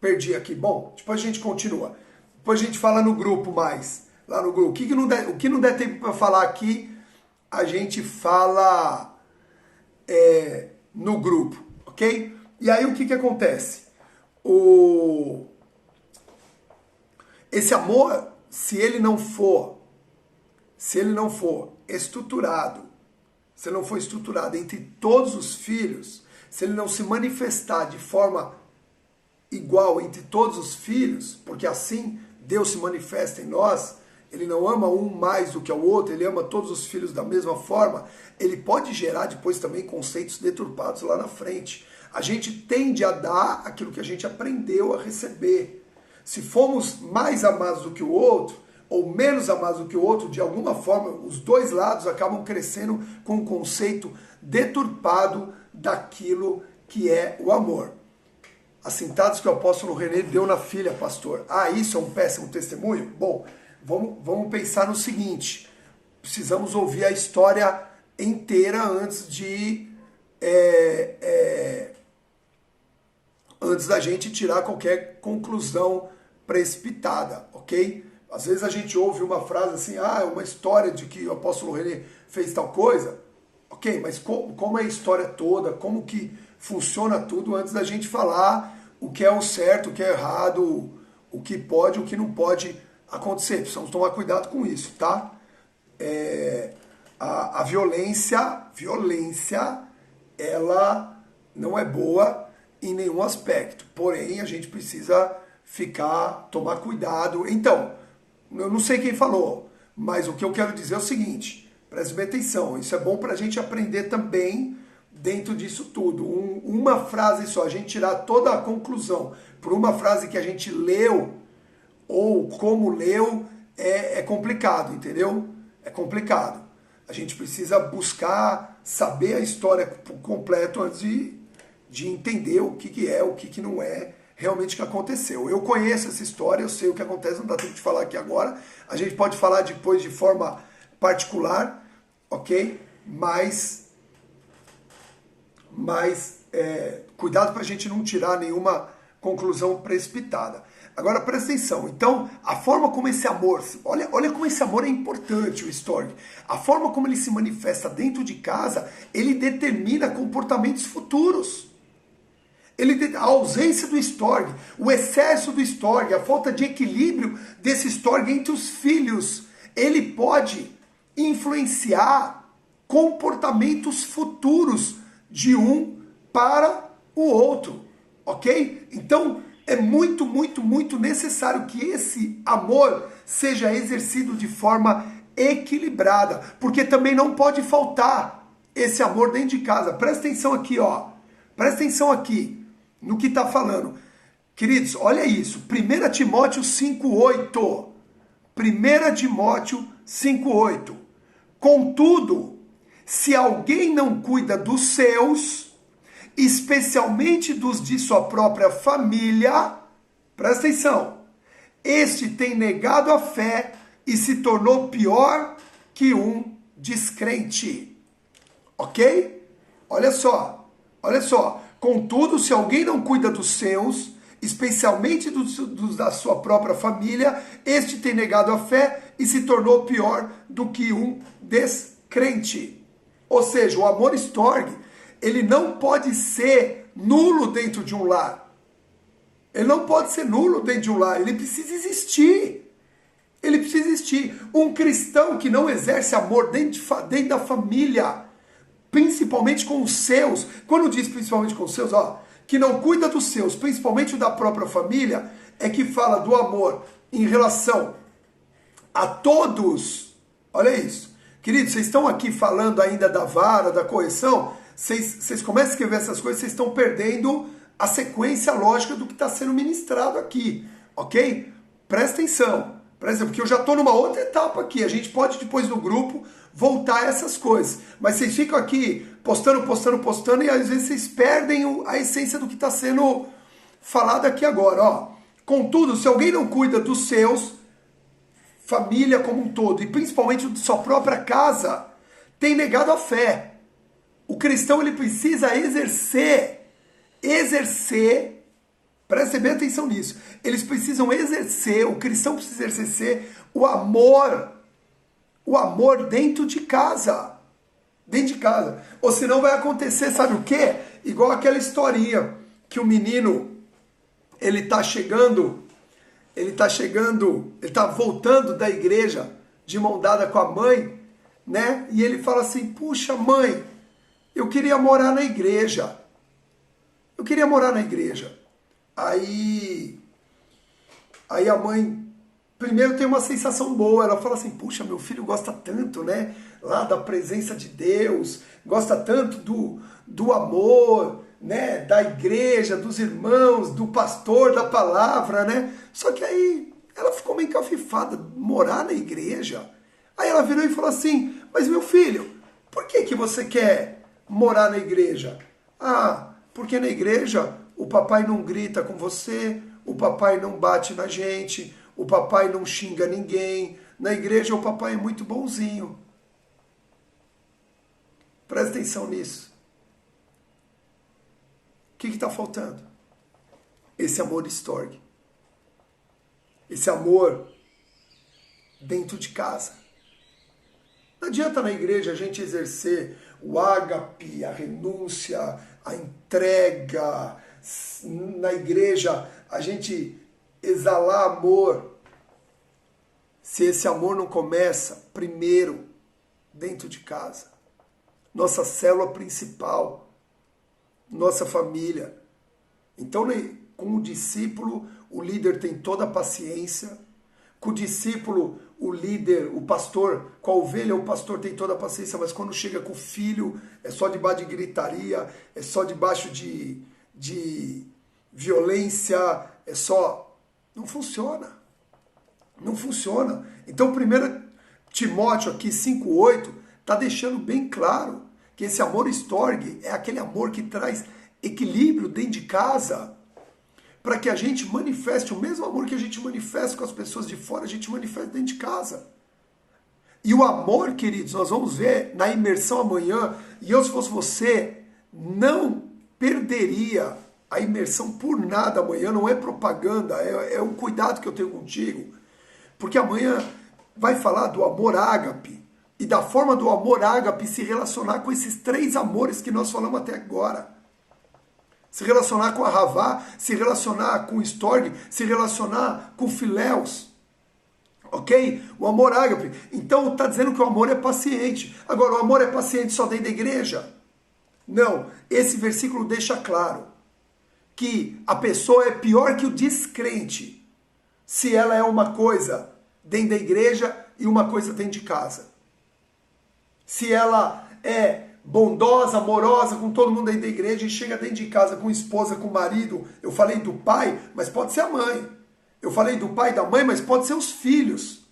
Perdi aqui. Bom, depois a gente continua. Depois a gente fala no grupo mais. Lá no grupo. O que não der tempo para falar aqui, a gente fala no grupo, ok? E aí o que acontece? Esse amor, se ele não for estruturado, se ele não for estruturado entre todos os filhos, se ele não se manifestar de forma igual entre todos os filhos, porque assim Deus se manifesta em nós, ele não ama um mais do que o outro, ele ama todos os filhos da mesma forma, ele pode gerar depois também conceitos deturpados lá na frente. A gente tende a dar aquilo que a gente aprendeu a receber. Se formos mais amados do que o outro, ou menos amados do que o outro, de alguma forma, os dois lados acabam crescendo com um conceito deturpado daquilo que é o amor. As cintadas que o apóstolo René deu na filha, pastor. Isso é um péssimo testemunho? Bom, vamos pensar no seguinte. Precisamos ouvir a história inteira antes da gente tirar qualquer conclusão precipitada, ok? Às vezes a gente ouve uma frase assim, é uma história de que o apóstolo René fez tal coisa. Ok, mas como é a história toda, como que funciona tudo antes da gente falar o que é o certo, o que é errado, o que pode, o que não pode acontecer. Precisamos tomar cuidado com isso, tá? A violência, ela não é boa em nenhum aspecto. Porém, a gente precisa tomar cuidado. Então, eu não sei quem falou, mas o que eu quero dizer é o seguinte, preste bem atenção, isso é bom para a gente aprender também dentro disso tudo. Uma frase só, a gente tirar toda a conclusão por uma frase que a gente leu ou como leu é complicado, entendeu? É complicado. A gente precisa buscar saber a história por completo antes de entender o que é, o que não é realmente que aconteceu. Eu conheço essa história, eu sei o que acontece, não dá tempo de falar aqui agora. A gente pode falar depois de forma particular, ok? Mas cuidado para a gente não tirar nenhuma conclusão precipitada. Agora presta atenção, então a forma como esse amor, olha como esse amor é importante, o Storg. A forma como ele se manifesta dentro de casa, ele determina comportamentos futuros. A ausência do Storg, o excesso do Storg, a falta de equilíbrio desse Storg entre os filhos, ele pode influenciar comportamentos futuros de um para o outro, ok? Então é muito, muito, muito necessário que esse amor seja exercido de forma equilibrada, porque também não pode faltar esse amor dentro de casa. Presta atenção aqui, presta atenção aqui no que está falando. Queridos, olha isso. 1 Timóteo 5,8. 1 Timóteo 5,8. Contudo, se alguém não cuida dos seus, especialmente dos de sua própria família, presta atenção, este tem negado a fé e se tornou pior que um descrente. Ok? Olha só. Contudo, se alguém não cuida dos seus, especialmente dos da sua própria família, este tem negado a fé e se tornou pior do que um descrente. Ou seja, o amor storge, ele não pode ser nulo dentro de um lar. Ele não pode ser nulo dentro de um lar, ele precisa existir. Ele precisa existir. Um cristão que não exerce amor dentro da família, principalmente com os seus, quando diz principalmente com os seus, que não cuida dos seus, principalmente o da própria família, é que fala do amor em relação a todos. Olha isso. Queridos, vocês estão aqui falando ainda da vara, da correção, vocês começam a escrever essas coisas, vocês estão perdendo a sequência lógica do que está sendo ministrado aqui, ok? Presta atenção, porque eu já estou numa outra etapa aqui, a gente pode depois no grupo voltar a essas coisas, mas vocês ficam aqui postando, e às vezes vocês perdem a essência do que está sendo falado aqui agora, Contudo, se alguém não cuida dos seus, família como um todo, e principalmente de sua própria casa, tem negado a fé. O cristão, ele precisa exercer, preste bem atenção nisso, eles precisam exercer, o cristão precisa exercer o amor dentro de casa, ou senão vai acontecer, sabe o quê? Igual aquela historinha, que o menino, ele tá voltando da igreja, de mão dada com a mãe, né? E ele fala assim, puxa mãe, eu queria morar na igreja. Aí a mãe, primeiro tem uma sensação boa, ela fala assim, puxa, meu filho gosta tanto, né? Lá da presença de Deus, gosta tanto do amor, né? Da igreja, dos irmãos, do pastor, da palavra, né? Só que aí ela ficou meio encafifada, morar na igreja. Aí ela virou e falou assim, mas meu filho, por que você quer morar na igreja? Porque na igreja o papai não grita com você, o papai não bate na gente, o papai não xinga ninguém. Na igreja o papai é muito bonzinho. Presta atenção nisso. O que está faltando? Esse amor storge. Esse amor dentro de casa. Não adianta na igreja a gente exercer o ágape, a renúncia, a entrega. Na igreja a gente exalar amor. Se esse amor não começa primeiro dentro de casa. Nossa célula principal. Nossa família. Então, com o discípulo, o líder tem toda a paciência. Com o discípulo, o líder, o pastor, com a ovelha, o pastor tem toda a paciência, mas quando chega com o filho, é só debaixo de gritaria, é só debaixo de violência, é só... Não funciona. Não funciona. Então, 1 Timóteo aqui, 5,8, está deixando bem claro que esse amor storge é aquele amor que traz equilíbrio dentro de casa, para que a gente manifeste o mesmo amor que a gente manifesta com as pessoas de fora, a gente manifesta dentro de casa. E o amor, queridos, nós vamos ver na imersão amanhã, e eu, se fosse você, não perderia a imersão por nada amanhã, não é propaganda, é um cuidado que eu tenho contigo, porque amanhã vai falar do amor ágape, e da forma do amor ágape se relacionar com esses 3 amores que nós falamos até agora. Se relacionar com a Ravá, se relacionar com o storge, se relacionar com o filéus. Ok? O amor ágape. Então está dizendo que o amor é paciente. Agora, o amor é paciente só dentro da igreja? Não. Esse versículo deixa claro que a pessoa é pior que o descrente se ela é uma coisa dentro da igreja e uma coisa dentro de casa. Se ela é bondosa, amorosa com todo mundo dentro da igreja e chega dentro de casa com esposa, com marido. Eu falei do pai, mas pode ser a mãe. Eu falei do pai e da mãe, mas pode ser os filhos.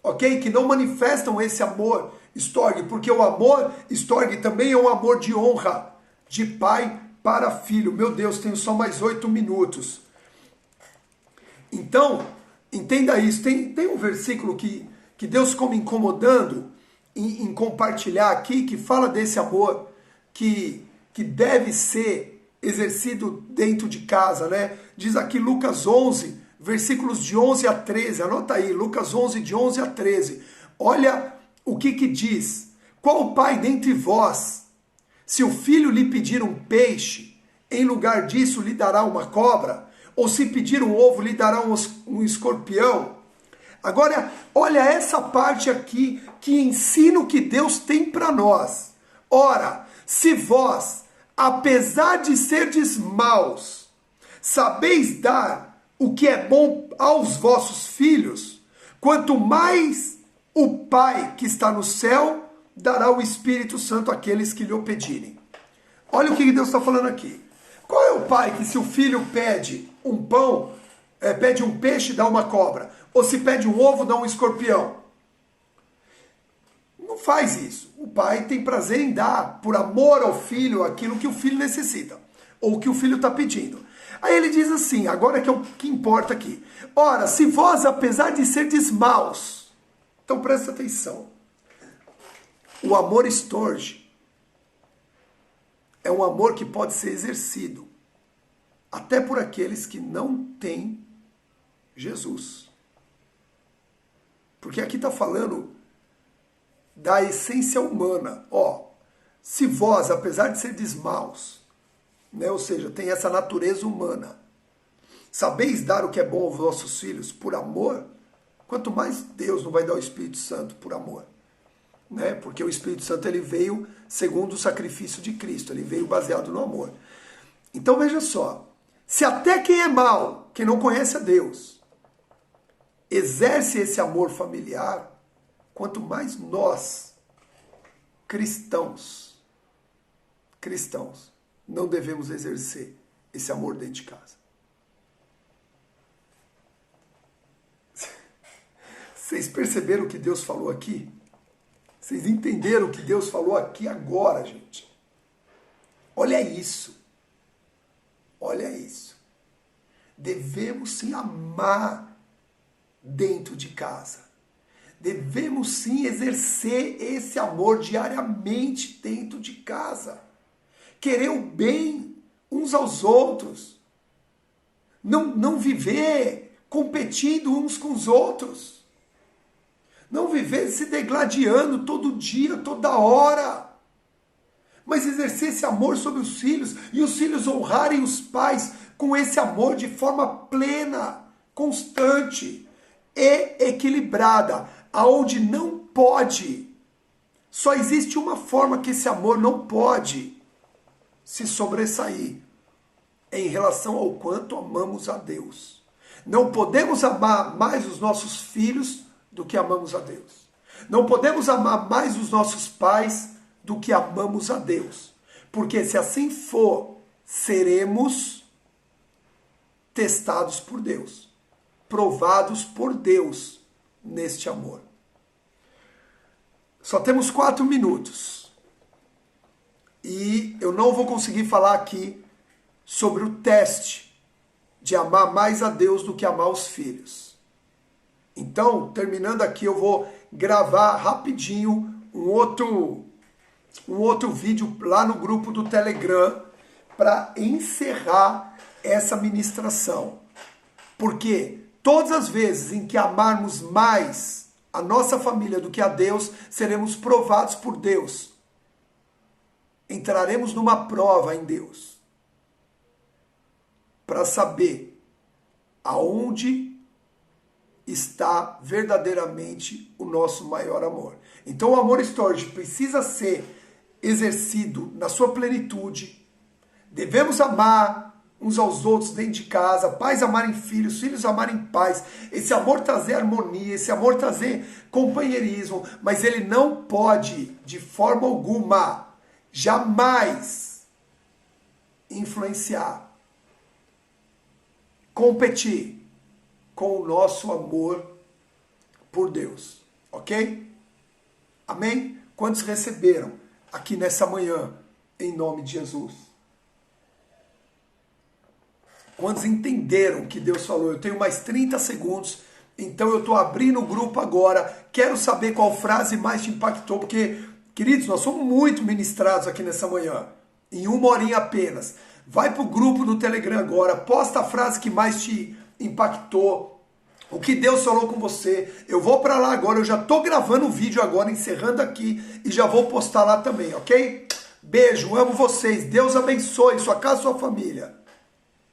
Ok? Que não manifestam esse amor storge, porque o amor storge também é um amor de honra, de pai para filho. Meu Deus, tenho só mais 8 minutos. Então, entenda isso. Tem um versículo que Deus ficou me incomodando em compartilhar aqui, que fala desse amor que deve ser exercido dentro de casa, né? Diz aqui Lucas 11, versículos de 11 a 13, anota aí, Lucas 11, de 11 a 13. Olha o que diz. Qual pai dentre vós, se o filho lhe pedir um peixe, em lugar disso lhe dará uma cobra? Ou se pedir um ovo, lhe dará um escorpião? Agora, olha essa parte aqui que ensina o que Deus tem para nós. Ora, se vós, apesar de serdes maus, sabeis dar o que é bom aos vossos filhos, quanto mais o Pai que está no céu dará o Espírito Santo àqueles que lhe o pedirem. Olha o que Deus está falando aqui. Qual é o pai que, se o filho pede um pão, pede um peixe, dá uma cobra? Ou se pede um ovo, dá um escorpião? Não faz isso. O pai tem prazer em dar, por amor ao filho, aquilo que o filho necessita, ou que o filho está pedindo. Aí ele diz assim, agora que é o que importa aqui. Ora, se vós, apesar de serdes maus, então presta atenção. O amor estorge é um amor que pode ser exercido até por aqueles que não têm Jesus. Porque aqui está falando da essência humana. Se vós, apesar de serdes maus, né, ou seja, tem essa natureza humana, sabeis dar o que é bom aos vossos filhos por amor, quanto mais Deus não vai dar o Espírito Santo por amor. Né? Porque o Espírito Santo ele veio segundo o sacrifício de Cristo, ele veio baseado no amor. Então veja só, se até quem é mau, quem não conhece a Deus, exerce esse amor familiar, quanto mais nós, cristãos, não devemos exercer esse amor dentro de casa. Vocês perceberam o que Deus falou aqui? Vocês entenderam o que Deus falou aqui agora, gente? Olha isso. Olha isso. Devemos sim amar dentro de casa. Devemos sim exercer esse amor diariamente dentro de casa. Querer o bem uns aos outros. Não viver competindo uns com os outros. Não viver se degladiando todo dia, toda hora. Mas exercer esse amor sobre os filhos e os filhos honrarem os pais com esse amor de forma plena, constante e equilibrada, aonde não pode. Só existe uma forma que esse amor não pode se sobressair, em relação ao quanto amamos a Deus. Não podemos amar mais os nossos filhos do que amamos a Deus. Não podemos amar mais os nossos pais do que amamos a Deus. Porque se assim for, seremos testados por Deus, provados por Deus neste amor. Só temos 4 minutos. E eu não vou conseguir falar aqui sobre o teste de amar mais a Deus do que amar os filhos. Então, terminando aqui, eu vou gravar rapidinho um outro vídeo lá no grupo do Telegram para encerrar essa ministração. Porque todas as vezes em que amarmos mais a nossa família do que a Deus, seremos provados por Deus. Entraremos numa prova em Deus para saber aonde está verdadeiramente o nosso maior amor. Então o amor estorge precisa ser exercido na sua plenitude. Devemos amar uns aos outros dentro de casa, pais amarem filhos, filhos amarem pais, esse amor trazer harmonia, esse amor trazer companheirismo, mas ele não pode, de forma alguma, jamais influenciar, competir com o nosso amor por Deus, ok? Amém? Quantos receberam aqui nessa manhã, em nome de Jesus? Quantos entenderam o que Deus falou? Eu tenho mais 30 segundos, então eu estou abrindo o grupo agora. Quero saber qual frase mais te impactou, porque, queridos, nós somos muito ministrados aqui nessa manhã, em 1 horinha apenas. Vai para o grupo do Telegram agora, posta a frase que mais te impactou, o que Deus falou com você. Eu vou para lá agora, eu já tô gravando o vídeo agora, encerrando aqui, e já vou postar lá também, ok? Beijo, amo vocês, Deus abençoe sua casa e sua família.